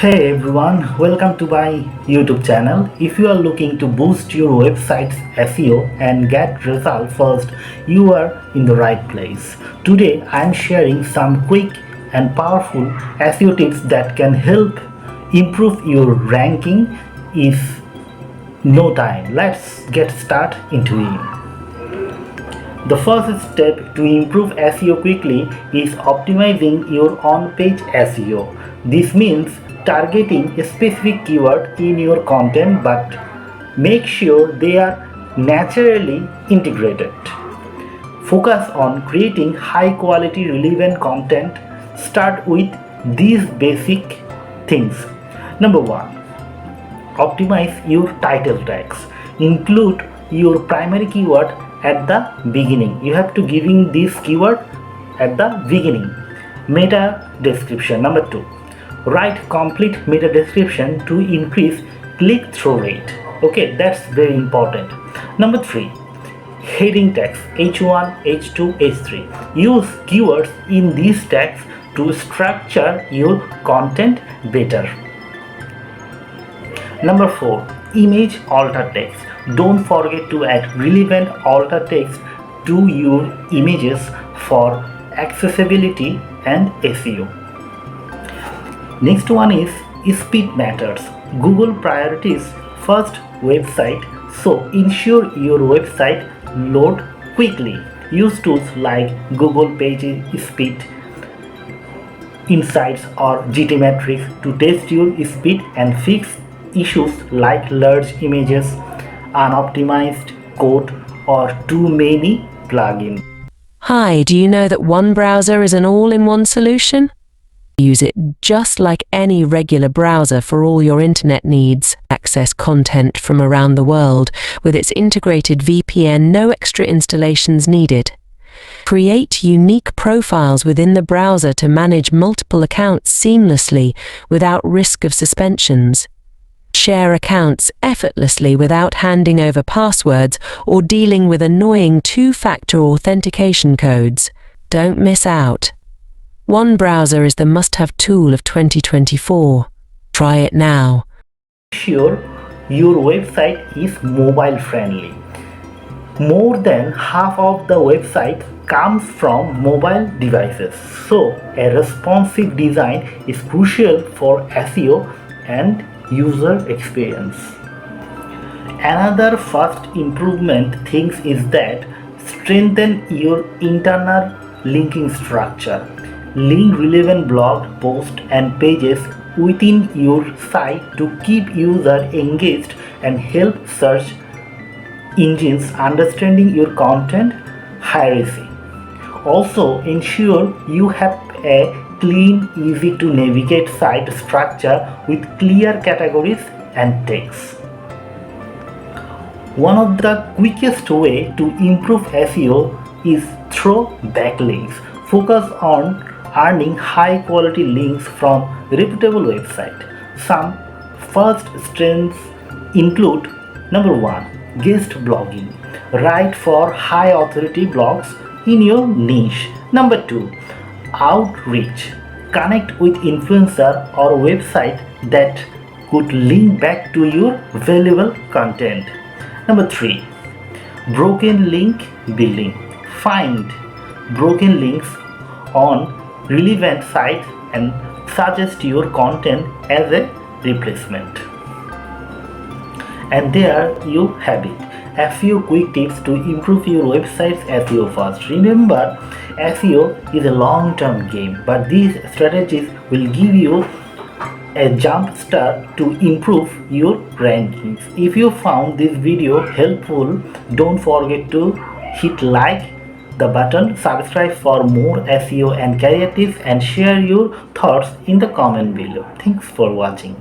Hey everyone, welcome to my YouTube channel. If you are looking to boost your website's SEO and get results first, you are in the right place. Today I am sharing some quick and powerful SEO tips that can help improve your ranking in no time. Let's get started into it. The first step to improve SEO quickly is optimizing your on-page SEO. This means targeting a specific keyword in your content, but make sure they are naturally integrated. Focus on creating high quality relevant content. Start with these basic things. Number 1, optimize your title tags. Include your primary keyword at the beginning. You have to giving this keyword at the beginning. Meta description. Number 2, write complete meta description to increase click-through rate. Okay, that's very important. Number 3, heading tags H1, H2, H3. Use keywords in these tags to structure your content better. Number 4, image alter text. Don't forget to add relevant alter text to your images for accessibility and SEO. Next one is speed matters. Google priorities first website, so ensure your website load quickly. Use tools like Google Page Speed Insights or GTmetrix to test your speed and fix issues like large images, unoptimized code, or too many plugins. Hi, do you know that one browser is an all-in-one solution? Use it just like any regular browser for all your internet needs. Access content from around the world with its integrated VPN, no extra installations needed. Create unique profiles within the browser to manage multiple accounts seamlessly without risk of suspensions. Share accounts effortlessly without handing over passwords or dealing with annoying two-factor authentication codes. Don't miss out. One browser is the must-have tool of 2024. Try it now. Sure, your website is mobile friendly. More than half of the website comes from mobile devices, so a responsive design is crucial for SEO and user experience. Another first improvement things is that strengthen your internal linking structure. Link relevant blog posts and pages within your site to keep users engaged and help search engines understanding your content hierarchy. Also, ensure you have a clean, easy to navigate site structure with clear categories and text. One of the quickest way to improve SEO is through backlinks. Focus on earning high quality links from reputable websites. Some first strengths include: number 1, guest blogging. Write for high authority blogs in your niche. Number 2, outreach. Connect with influencer or website that could link back to your valuable content. Number 3, broken link building. Find broken links on relevant sites and suggest your content as a replacement. And there you have it. A few quick tips to improve your website's SEO first. Remember, SEO is a long-term game, but these strategies will give you a jump start to improve your rankings. If you found this video helpful, don't forget to hit like the button, subscribe for more SEO and career tips, and share your thoughts in the comment below. Thanks for watching.